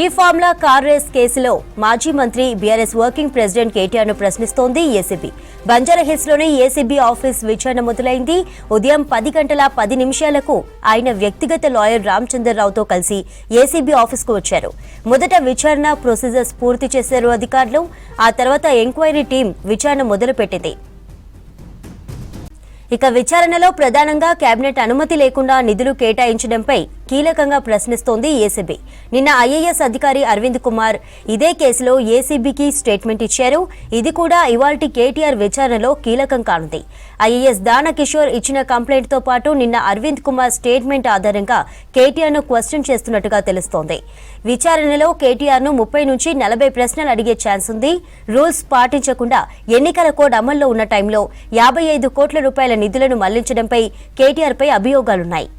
ఈ formula car race కేసులో మాజీ మంత్రి బీఆర్ఎస్ వర్కింగ్ ప్రెసిడెంట్ కేటీఆర్ ను ప్రశ్నిస్తోంది ఏసీబీ. బంజారాహిల్స్లోని ఏసీబీ ఆఫీస్ విచారణ మొదలైంది. ఉదయం 10 గంటల 10 నిమిషాలకు ఆయన వ్యక్తిగత లాయర్ రామచంద్రరావుతో కలిసి ఏసీబీ ఆఫీస్కు వచ్చారు. మొదట విచారణ ప్రొసీజర్స్ పూర్తి చేశారు అధికారులు. ఆ తర్వాత ఎంక్వైరీ టీం విచారణ మొదలుపెట్టింది. ఇక విచారణలో ప్రధానంగా కేబినెట్ అనుమతి లేకుండా నిధులు కేటాయించడంపై కీలకంగా ప్రశ్నిస్తోంది ఏసీబీ. నిన్న ఐఏఎస్ అధికారి అరవింద్ కుమార్ ఇదే కేసులో ఏసీబీకి స్టేట్మెంట్ ఇచ్చారు. ఇది కూడా ఇవాల్టి కేటీఆర్ విచారణలో కీలకం కానుంది. ఐఏఎస్ దానకిషోర్ ఇచ్చిన కంప్లైంట్ తో పాటు నిన్న అరవింద్ కుమార్ స్టేట్మెంట్ ఆధారంగా కేటీఆర్ ను క్వశ్చన్ చేస్తున్నట్టుగా తెలుస్తోంది. విచారణలో కేటీఆర్ ను 30 నుంచి 40 ప్రశ్నలు అడిగే ఛాన్స్ ఉంది. రూల్స్ పాటించకుండా ఎన్నికల కోడ్ అమల్లో ఉన్న టైంలో 55 కోట్ల రూపాయల నిధులను మళ్లించడంపై కేటీఆర్ పై అభియోగాలున్నాయి.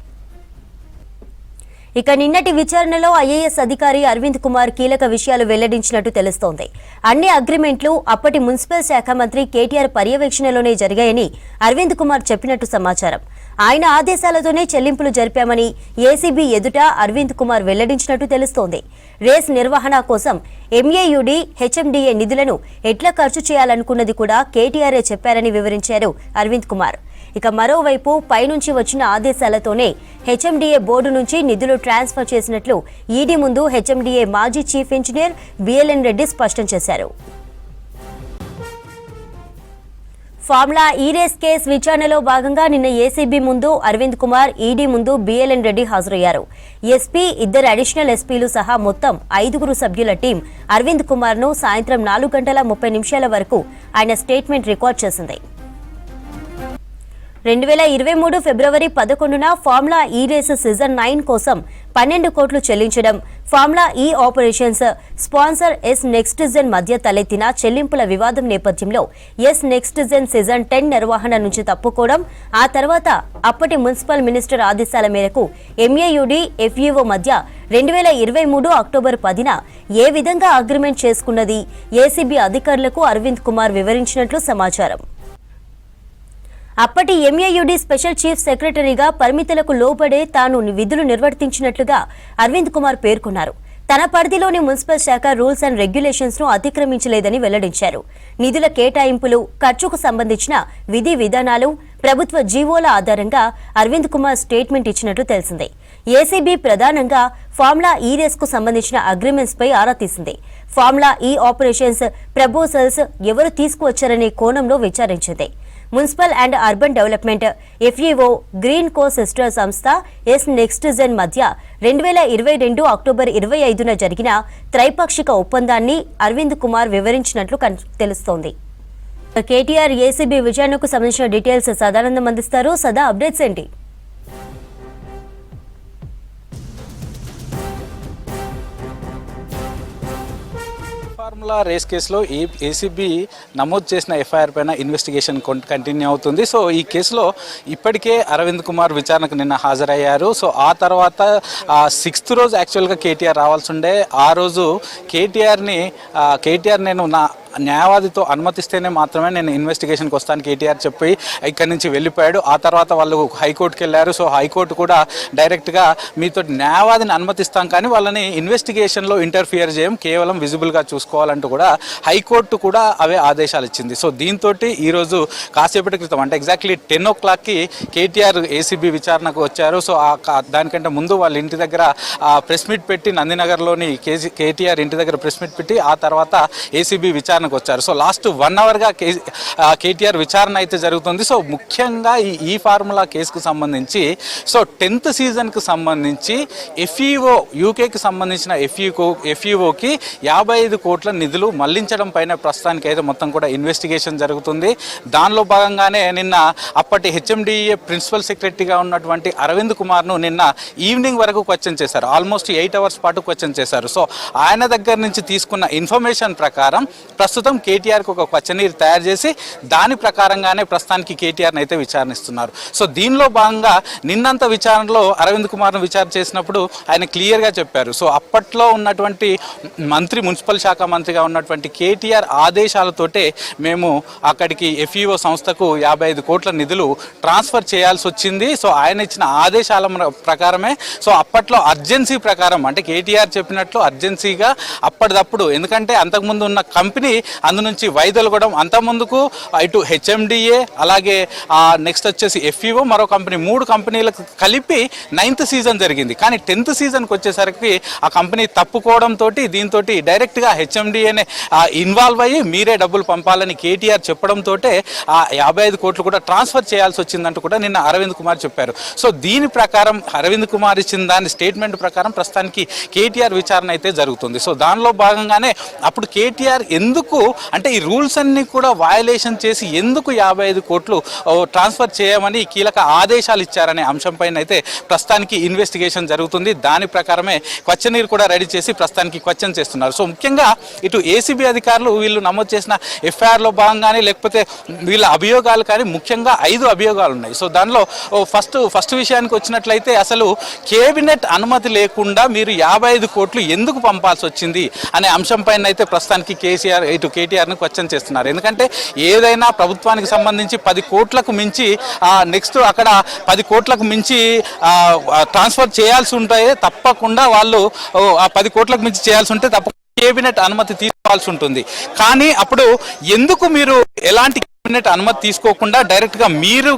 ఇక నిన్నటి విచారణలో ఐఏఎస్ అధికారి అరవింద్ కుమార్ కీలక విషయాలు వెల్లడించినట్టు తెలుస్తోంది. అన్ని అగ్రిమెంట్లు అప్పటి మున్సిపల్ శాఖ మంత్రి కేటీఆర్ పర్యవేక్షణలోనే జరిగాయని అరవింద్ కుమార్ చెప్పినట్టు సమాచారం. ఆయన ఆదేశాలతోనే చెల్లింపులు జరిపామని ఏసీబీ ఎదుట అరవింద్ కుమార్ వెల్లడించినట్టు తెలుస్తోంది. రేస్ నిర్వహణ కోసం ఎంఏయుడి, హెచ్ఎండిఏ నిధులను ఎట్లా ఖర్చు చేయాలనుకున్నది కూడా కేటీఆర్ఏ చెప్పారని వివరించారు అరవింద్ కుమార్. ఇక మరోవైపు పైనుంచి వచ్చిన ఆదేశాలతోనే హెచ్ఎండిఏ బోర్డు నుంచి నిధులు ట్రాన్స్ఫర్ చేసినట్లు ఈడీ ముందు హెచ్ఎండిఏ మాజీ చీఫ్ ఇంజనీర్ బిఎల్ఎన్ రెడ్డి స్పష్టం చేశారు. ఫార్ములా ఈ రేస్ కేసు విచారణలో భాగంగా నిన్న ఏసీబీ ముందు అరవింద్ కుమార్, ఈడీ ముందు బిఎల్ఎన్ రెడ్డి హాజరయ్యారు. ఎస్పీ, 2 అడిషనల్ ఎస్పీలు సహా మొత్తం 5 సభ్యుల టీం అరవింద్ కుమార్ ను సాయంత్రం 4 గంటల 30 నిమిషాల వరకు ఆయన స్టేట్మెంట్ రికార్డ్ చేసింది. 2023 ఫిబ్రవరి 11న ఫార్ములా ఈ రేస్ సీజన్ 9 కోసం 12 కోట్లు చెల్లించడం, formula E operations sponsor S Next Gen మధ్య తలెత్తిన చెల్లింపుల వివాదం నేపథ్యంలో ఎస్ నెక్స్ట్ జెన్ సీజన్ 10 నిర్వహణ నుంచి తప్పుకోవడం, ఆ తర్వాత అప్పటి మున్సిపల్ మినిస్టర్ ఆదేశాల మేరకు ఎంఏయుడి, ఎఫ్ఈఓ మధ్య 2023 అక్టోబర్ 10న ఏ విధంగా అగ్రిమెంట్ చేసుకున్నది ఏసీబీ అధికారులకు అరవింద్ కుమార్ వివరించినట్లు సమాచారం. అప్పటి ఎంఏయుడి స్పెషల్ చీఫ్ సెక్రటరీగా పరిమితులకు లోబడే తాను విధులు నిర్వర్తించినట్లుగా అరవింద్ కుమార్ పేర్కొన్నారు. తన పరిధిలోని మున్సిపల్ శాఖ రూల్స్ అండ్ రెగ్యులేషన్స్ ను అతిక్రమించలేదని వెల్లడించారు. నిధుల కేటాయింపులు, ఖర్చుకు సంబంధించిన విధి విధానాలు, ప్రభుత్వ జీవోల ఆధారంగా అరవింద్ కుమార్ స్టేట్మెంట్ ఇచ్చినట్లు తెలిసింది. ఏసీబీ ప్రధానంగా ఫార్ములా ఈ రేస్ కు సంబంధించిన అగ్రిమెంట్స్ పై ఆరా తీసింది. ఫార్ములా ఈ ఆపరేషన్స్ ప్రపోజల్స్ ఎవరు తీసుకువచ్చారనే కోణంలో విచారించింది. Municipal and urban development, FEO, Greenko sister సంస్థ ఎస్ నెక్స్ట్ జెన్ మధ్య 2022 అక్టోబర్ 25న జరిగిన త్రైపాక్షిక ఒప్పందాన్ని అరవింద్ కుమార్ వివరించినట్లు తెలుస్తోంది. కేటీఆర్ ఏసీబీ విచారణకు సంబంధించిన డీటెయిల్స్ సదానందం అందిస్తారు. సదా, అప్డేట్స్ ఏంటి? ఫార్ములా రేస్ కేసులో ఏసీబీ నమోదు చేసిన ఎఫ్ఐఆర్ పైన ఇన్వెస్టిగేషన్ కంటిన్యూ అవుతుంది. సో ఈ కేసులో ఇప్పటికే అరవింద్ కుమార్ విచారణకు నిన్న హాజరయ్యారు. సో ఆ తర్వాత 6th రోజు యాక్చువల్గా కేటీఆర్ రావాల్సి ఉండే. ఆ రోజు కేటీఆర్ నేను నా న్యాయవాదితో అనుమతిస్తేనే మాత్రమే నేను ఇన్వెస్టిగేషన్కి వస్తాను కేటీఆర్ చెప్పి ఇక్కడి నుంచి వెళ్ళిపోయాడు. ఆ తర్వాత వాళ్ళు హైకోర్టుకి వెళ్ళారు. సో హైకోర్టు కూడా డైరెక్ట్గా మీతో న్యాయవాదిని అనుమతిస్తాం కానీ వాళ్ళని ఇన్వెస్టిగేషన్లో ఇంటర్ఫియర్ చేయం, కేవలం విజిబుల్గా చూసుకోవాలంటూ కూడా హైకోర్టు కూడా అవే ఆదేశాలు ఇచ్చింది. సో దీంతో ఈరోజు కాసేపటి క్రితం అంటే ఎగ్జాక్ట్లీ 10 o'clockకి కేటీఆర్ ఏసీబీ విచారణకు వచ్చారు. సో దానికంటే ముందు వాళ్ళ ఇంటి దగ్గర ప్రెస్ మీట్ పెట్టి, నందినగర్లోని కేటీఆర్ ఇంటి దగ్గర ప్రెస్ మీట్ పెట్టి ఆ తర్వాత ఏసీబీ విచారణ వచ్చారు. సో లాస్ట్ 1 hourగా కేటీఆర్ విచారణ అయితే జరుగుతుంది. సో ముఖ్యంగా ఈ ఫార్ములా కేసుకు సంబంధించి 10th సీజన్కి సంబంధించి ఎఫ్ఈఓ, యూకేకి సంబంధించిన ఎఫ్ఈఓకి 55 కోట్ల నిధులు మళ్లించడం పైన ప్రస్తుతానికి అయితే మొత్తం కూడా ఇన్వెస్టిగేషన్ జరుగుతుంది. దానిలో భాగంగానే నిన్న అప్పటి హెచ్ఎండిఏ ప్రిన్సిపల్ సెక్రటరీగా ఉన్నటువంటి అరవింద్ కుమార్ను నిన్న ఈవినింగ్ వరకు క్వశ్చన్ చేశారు. ఆల్మోస్ట్ 8 hours పాటు క్వశ్చన్ చేశారు. సో ఆయన దగ్గర నుంచి తీసుకున్న ఇన్ఫర్మేషన్ ప్రకారం ప్రస్తుతం ప్రస్తుతం కేటీఆర్కి ఒక క్వశ్చనీర్ తయారు చేసి దాని ప్రకారంగానే ప్రస్తుతానికి కేటీఆర్ని అయితే విచారణిస్తున్నారు. సో దీనిలో భాగంగా నిన్నంత విచారణలో అరవింద్ కుమార్ను విచారణ చేసినప్పుడు ఆయన క్లియర్గా చెప్పారు. సో అప్పట్లో ఉన్నటువంటి మంత్రి, మున్సిపల్ శాఖ మంత్రిగా ఉన్నటువంటి కేటీఆర్ ఆదేశాలతోటే మేము అక్కడికి FEO సంస్థకు 55 కోట్ల నిధులు ట్రాన్స్ఫర్ చేయాల్సి వచ్చింది. సో ఆయన ఇచ్చిన ఆదేశాల ప్రకారమే, సో అప్పట్లో అర్జెన్సీ ప్రకారం అంటే కేటీఆర్ చెప్పినట్లు అర్జెన్సీగా అప్పటిదప్పుడు, ఎందుకంటే అంతకుముందు ఉన్న కంపెనీ అందు నుంచి వైదొలగడం, అంతకుముందుకు ఇటు HMDA అలాగే నెక్స్ట్ వచ్చేసి FEO మరో కంపెనీ, 3 కంపెనీలకు కలిపి 9th సీజన్ జరిగింది. కానీ 10th సీజన్కి వచ్చేసరికి ఆ కంపెనీ తప్పుకోవడంతో దీంతో డైరెక్ట్గా HMDAనే ఇన్వాల్వ్ అయ్యి మీరే డబ్బులు పంపాలని కేటీఆర్ చెప్పడంతో ఆ 55 కోట్లు కూడా ట్రాన్స్ఫర్ చేయాల్సి వచ్చిందంటూ కూడా నిన్న అరవింద్ కుమార్ చెప్పారు. సో దీని ప్రకారం అరవింద్ కుమార్ ఇచ్చిన దాని స్టేట్మెంట్ ప్రకారం ప్రస్తుతానికి కేటీఆర్ విచారణ అయితే జరుగుతుంది. సో దానిలో భాగంగానే అప్పుడు కేటీఆర్ ఎందుకు అంటే ఈ రూల్స్ అన్ని కూడా వయలేషన్ చేసి ఎందుకు 55 కోట్లు ట్రాన్స్ఫర్ చేయమని కీలక ఆదేశాలు ఇచ్చారనే అంశంపైన అయితే ప్రస్తుతానికి ఇన్వెస్టిగేషన్ జరుగుతుంది. దాని ప్రకారమే క్వశ్చనీర్ కూడా రెడీ చేసి ప్రస్తుతానికి క్వశ్చన్ చేస్తున్నారు. సో ముఖ్యంగా ఇటు ACB అధికారులు వీళ్ళు నమోదు చేసిన FIRలో భాగంగానే లేకపోతే వీళ్ళ అభియోగాలు కానీ ముఖ్యంగా 5 అభియోగాలు ఉన్నాయి. సో దానిలో ఫస్ట్ విషయానికి వచ్చినట్లయితే అసలు కేబినెట్ అనుమతి లేకుండా మీరు 55 కోట్లు ఎందుకు పంపాల్సి వచ్చింది అనే అంశంపైన అయితే ప్రస్తుతానికి కేటీఆర్ను క్వశ్చన్ చేస్తున్నారు. ఎందుకంటే ఏదైనా ప్రభుత్వానికి సంబంధించి 10 కోట్లకు మించి నెక్స్ట్ అక్కడ 10 కోట్లకు మించి ట్రాన్స్ఫర్ చేయాల్సి ఉంటాయి, తప్పకుండా వాళ్ళు ఆ 10 కోట్లకు మించి చేయాల్సి ఉంటే తప్పకుండా కేబినెట్ అనుమతి తీసుకోవాల్సి ఉంటుంది. కానీ అప్పుడు ఎందుకు మీరు ఎలాంటి కేబినెట్ అనుమతి తీసుకోకుండా డైరెక్ట్గా మీరు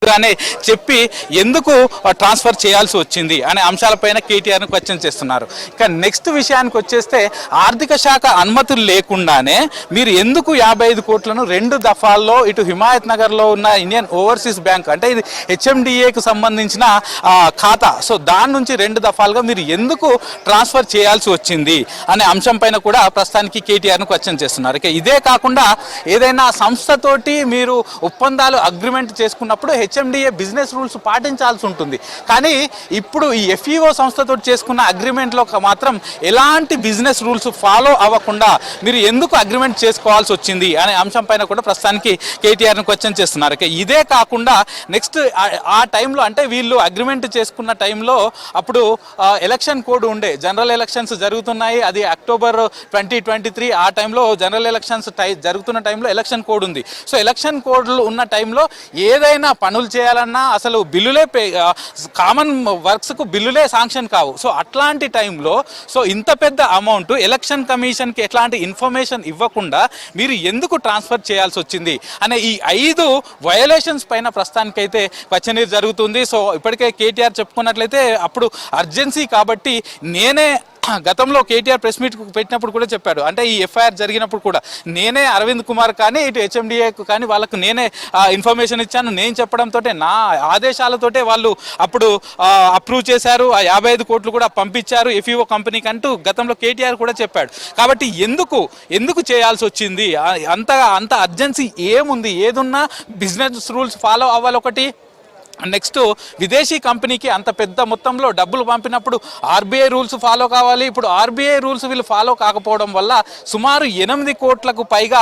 గానే చెప్పి ఎందుకు ట్రాన్స్ఫర్ చేయాల్సి వచ్చింది అనే అంశాలపైన కేటీఆర్ను క్వశ్చన్ చేస్తున్నారు. ఇక నెక్స్ట్ విషయానికి వచ్చేస్తే ఆర్థిక శాఖ అనుమతులు లేకుండానే మీరు ఎందుకు 55 కోట్లను 2 దఫాల్లో ఇటు హిమాయత్ నగర్లో ఉన్న ఇండియన్ ఓవర్సీస్ బ్యాంక్ అంటే ఇది HMDAకు సంబంధించిన ఖాతా, సో దాని నుంచి 2 దఫాలుగా మీరు ఎందుకు ట్రాన్స్ఫర్ చేయాల్సి వచ్చింది అనే అంశంపైన కూడా ప్రస్తుతానికి కేటీఆర్ను క్వశ్చన్ చేస్తున్నారు. ఇక ఇదే కాకుండా ఏదైనా సంస్థతోటి మీరు ఒప్పందాలు అగ్రిమెంట్ చేసుకున్నప్పుడు HMDA బిజినెస్ రూల్స్ పాటించాల్సి ఉంటుంది. కానీ ఇప్పుడు ఈ FEO సంస్థతో చేసుకున్న అగ్రిమెంట్లో మాత్రం ఎలాంటి బిజినెస్ రూల్స్ ఫాలో అవ్వకుండా మీరు ఎందుకు అగ్రిమెంట్ చేసుకోవాల్సి వచ్చింది అనే అంశం పైన కూడా ప్రస్తుతానికి కేటీఆర్ను క్వశ్చన్ చేస్తున్నారు. ఇదే కాకుండా నెక్స్ట్ ఆ టైంలో అంటే వీళ్ళు అగ్రిమెంట్ చేసుకున్న టైంలో అప్పుడు ఎలక్షన్ కోడ్ ఉండే, జనరల్ ఎలక్షన్స్ జరుగుతున్నాయి, అది అక్టోబర్ 2023 ఆ టైంలో జనరల్ ఎలక్షన్స్ జరుగుతున్న టైంలో ఎలక్షన్ కోడ్ ఉంది. సో ఎలక్షన్ కోడ్లు ఉన్న టైంలో ఏదైనా పనులు చేయాలన్నా అసలు బిల్లులే కామన్ వర్క్స్కు బిల్లులే శాంక్షన్ కావు. సో అట్లాంటి టైంలో సో ఇంత పెద్ద అమౌంట్ ఎలక్షన్ కమిషన్కి ఎట్లాంటి ఇన్ఫర్మేషన్ ఇవ్వకుండా మీరు ఎందుకు ట్రాన్స్ఫర్ చేయాల్సి వచ్చింది అనే ఈ 5 వయలేషన్స్ పైన ప్రస్తుతానికైతే క్వశ్చనీర్ జరుగుతుంది. సో ఇప్పటికే కేటీఆర్ చెప్పుకున్నట్లయితే అప్పుడు అర్జెన్సీ కాబట్టి నేనే గతంలో కేటీఆర్ ప్రెస్ మీట్ పెట్టినప్పుడు కూడా చెప్పాడు, అంటే ఈ FIR జరిగినప్పుడు కూడా నేనే అరవింద్ కుమార్ కానీ ఇటు HMDAకు కానీ వాళ్ళకు నేనే ఇన్ఫర్మేషన్ ఇచ్చాను, నేను చెప్పడంతో నా ఆదేశాలతోటే వాళ్ళు అప్పుడు అప్రూవ్ చేశారు, ఆ 55 కోట్లు కూడా పంపించారు FEO కంపెనీకి అంటూ గతంలో కేటీఆర్ కూడా చెప్పాడు. కాబట్టి ఎందుకు చేయాల్సి వచ్చింది, అంత అర్జెన్సీ ఏముంది, ఏదున్నా బిజినెస్ రూల్స్ ఫాలో అవ్వాలి ఒకటి. నెక్స్ట్ విదేశీ కంపెనీకి అంత పెద్ద మొత్తంలో డబ్బులు పంపినప్పుడు RBI రూల్స్ ఫాలో కావాలి. ఇప్పుడు RBI రూల్స్ వీళ్ళు ఫాలో కాకపోవడం వల్ల సుమారు 8 కోట్లకు పైగా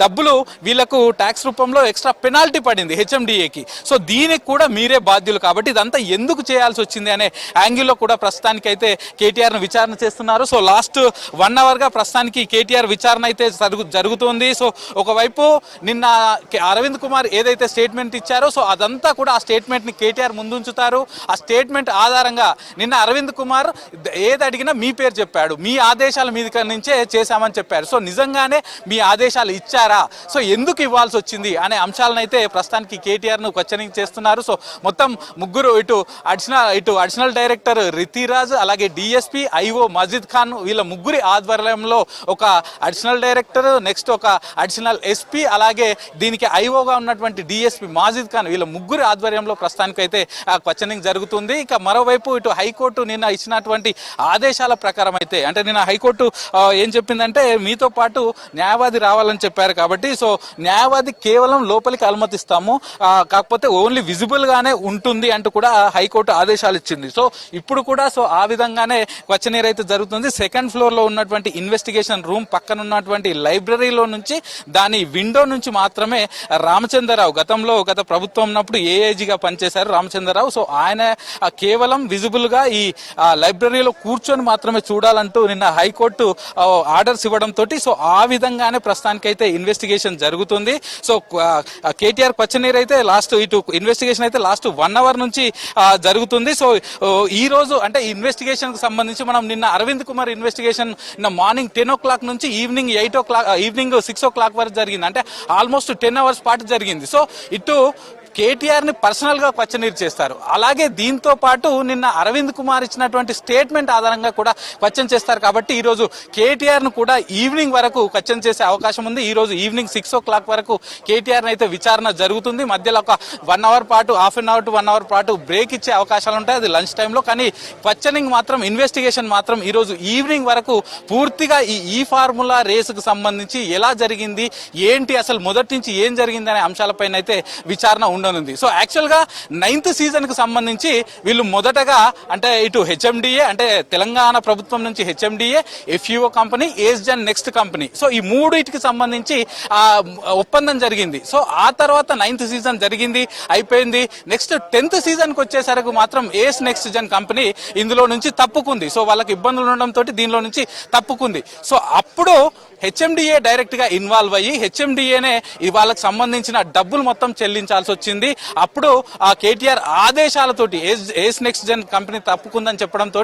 డబ్బులు వీళ్ళకు ట్యాక్స్ రూపంలో ఎక్స్ట్రా పెనాల్టీ పడింది HMDAకి. సో దీనికి కూడా మీరే బాధ్యులు కాబట్టి ఇదంతా ఎందుకు చేయాల్సి వచ్చింది అనే యాంగిల్లో కూడా ప్రస్తుతానికి అయితే కేటీఆర్ను విచారణ చేస్తున్నారు. సో లాస్ట్ 1 అవర్గా ప్రస్తుతానికి కేటీఆర్ విచారణ అయితే జరుగుతుంది. సో ఒకవైపు నిన్న అరవింద్ కుమార్ ఏదైతే స్టేట్మెంట్ ఇచ్చారో సో అదంతా కూడా స్టేట్మెంట్ని కేటీఆర్ ముందుంచుతారు. ఆ స్టేట్మెంట్ ఆధారంగా నిన్న అరవింద్ కుమార్ ఏది అడిగినా మీ పేరు చెప్పాడు, మీ ఆదేశాల మీద నుంచే చేశామని చెప్పారు. సో నిజంగానే మీ ఆదేశాలు ఇచ్చారా, సో ఎందుకు ఇవ్వాల్సి వచ్చింది అనే అంశాలను అయితే ప్రస్తుతానికి కేటీఆర్ను క్వశ్చనింగ్ చేస్తున్నారు. సో మొత్తం ముగ్గురు ఇటు అడిషనల్ డైరెక్టర్ రితిరాజ్, అలాగే DSP IO మజిద్ ఖాన్, వీళ్ళ ముగ్గురి ఆధ్వర్యంలో ఒక అడిషనల్ డైరెక్టర్, నెక్స్ట్ ఒక అడిషనల్ SP, అలాగే దీనికి IOగా ఉన్నటువంటి DSP మాజిద్ ఖాన్, వీళ్ళ ముగ్గురి ఆధ్వర్యంలో ఆధ్వర్యంలో ప్రస్తుతానికైతే క్వశ్చనింగ్ జరుగుతుంది. ఇక మరోవైపు ఇటు హైకోర్టు నిన్న ఇచ్చినటువంటి ఆదేశాల ప్రకారం అయితే అంటే నిన్న హైకోర్టు ఏం చెప్పిందంటే మీతో పాటు న్యాయవాది రావాలని చెప్పారు కాబట్టి సో న్యాయవాది కేవలం లోపలికి అనుమతిస్తాము, కాకపోతే ఓన్లీ విజిబుల్ గానే ఉంటుంది అంటూ కూడా హైకోర్టు ఆదేశాలు ఇచ్చింది. సో ఇప్పుడు కూడా సో ఆ విధంగానే క్వశ్చనీర్ అయితే జరుగుతుంది. సెకండ్ ఫ్లోర్ లో ఉన్నటువంటి ఇన్వెస్టిగేషన్ రూమ్ పక్కన ఉన్నటువంటి లైబ్రరీలో నుంచి దాని విండో నుంచి మాత్రమే రామచంద్రరావు గత ప్రభుత్వం ఉన్నప్పుడు ఏఐజీగా పనిచేశారు రామచంద్రరావు. సో ఆయన కేవలం విజిబుల్ గా ఈ లైబ్రరీలో కూర్చొని మాత్రమే చూడాలంటూ నిన్న హైకోర్టు ఆర్డర్స్ ఇవ్వడంతో సో ఆ విధంగానే ప్రస్తుతానికైతే ఇన్వెస్టిగేషన్ జరుగుతుంది. సో కేటీఆర్ క్వశ్చనీర్ అయితే ఇటు ఇన్వెస్టిగేషన్ అయితే లాస్ట్ 1 అవర్ నుంచి జరుగుతుంది. సో ఈ రోజు అంటే ఇన్వెస్టిగేషన్ కు సంబంధించి మనం నిన్న అరవింద్ కుమార్ ఇన్వెస్టిగేషన్ నిన్న మార్నింగ్ 10 o'clock నుంచి ఈవినింగ్ 6 o'clock వరకు జరిగింది. అంటే ఆల్మోస్ట్ 10 hours పాటు జరిగింది. సో ఇటు కేటీఆర్ ని పర్సనల్ గా క్వశ్చనీర్ చేస్తారు. అలాగే దీంతో పాటు నిన్న అరవింద్ కుమార్ ఇచ్చినటువంటి స్టేట్మెంట్ ఆధారంగా కూడా క్వశ్చన్ చేస్తారు. కాబట్టి ఈ రోజు కేటీఆర్ ను కూడా ఈవినింగ్ వరకు క్వశ్చన్ చేసే అవకాశం ఉంది. ఈ రోజు ఈవినింగ్ 6 o'clock వరకు కేటీఆర్ అయితే విచారణ జరుగుతుంది. మధ్యలో ఒక 1 hour పాటు ½ an hour to 1 hour పాటు బ్రేక్ ఇచ్చే అవకాశాలు ఉంటాయి, అది లంచ్ టైంలో. కానీ క్వశ్చనింగ్ మాత్రం ఇన్వెస్టిగేషన్ మాత్రం ఈ రోజు ఈవినింగ్ వరకు పూర్తిగా ఈ ఫార్ములా రేసుకు సంబంధించి ఎలా జరిగింది, ఏంటి అసలు మొదటి నుంచి ఏం జరిగింది అనే అంశాలపైన అయితే విచారణ ఉండనుంది. సో యాక్చువల్ గా 9th సీజన్ కు సంబంధించి వీళ్ళు మొదటగా అంటే ఇటు హెచ్ఎండిఏ అంటే తెలంగాణ ప్రభుత్వం నుంచి హెచ్ఎండిఏ, ఎఫ్యూఓ కంపెనీ, ఏస్జన్ నెక్స్ట్ కంపెనీ, సో ఈ మూడింటికి సంబంధించి ఒప్పందం జరిగింది. సో ఆ తర్వాత 9th సీజన్ జరిగింది, అయిపోయింది. నెక్స్ట్ 10th సీజన్ కు వచ్చేసరికి మాత్రం ఏస్ నెక్స్ట్ జన్ కంపెనీ ఇందులో నుంచి తప్పుకుంది. సో వాళ్ళకి ఇబ్బందులు ఉండడంతో దీనిలో నుంచి తప్పుకుంది. సో అప్పుడు హెచ్ఎండిఏ డైరెక్ట్ గా ఇన్వాల్వ్ అయ్యి హెచ్ఎండిఏనే వాళ్ళకి సంబంధించిన డబ్బులు మొత్తం చెల్లించాల్సి వచ్చింది. అప్పుడు ఆ కేటీఆర్ ఆదేశాలతోటి ఏస్ నెక్స్ట్ జన్ కంపెనీ తప్పుకుందని చెప్పడంతో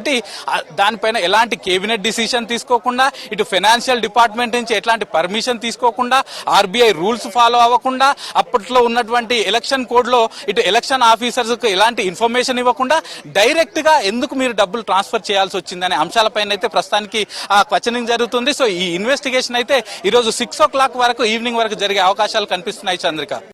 దానిపైన ఎలాంటి కేబినెట్ డిసిషన్ తీసుకోకుండా, ఇటు ఫైనాన్షియల్ డిపార్ట్మెంట్ నుంచి ఎట్లాంటి పర్మిషన్ తీసుకోకుండా, ఆర్బీఐ రూల్స్ ఫాలో అవ్వకుండా, అప్పట్లో ఉన్నటువంటి ఎలక్షన్ కోడ్ లో ఇటు ఎలక్షన్ ఆఫీసర్స్ కు ఎలాంటి ఇన్ఫర్మేషన్ ఇవ్వకుండా డైరెక్ట్ గా ఎందుకు మీరు డబ్బులు ట్రాన్స్ఫర్ చేయాల్సి వచ్చిందనే అంశాలపైన అయితే ప్రస్తుతానికి క్వశ్చనింగ్ జరుగుతుంది. సో ఈ ఇన్వెస్టిగేషన్ అయితే ఈ రోజు 6 o'clock వరకు ఈవినింగ్ వరకు జరిగే అవకాశాలు కనిపిస్తున్నాయి చంద్రిక.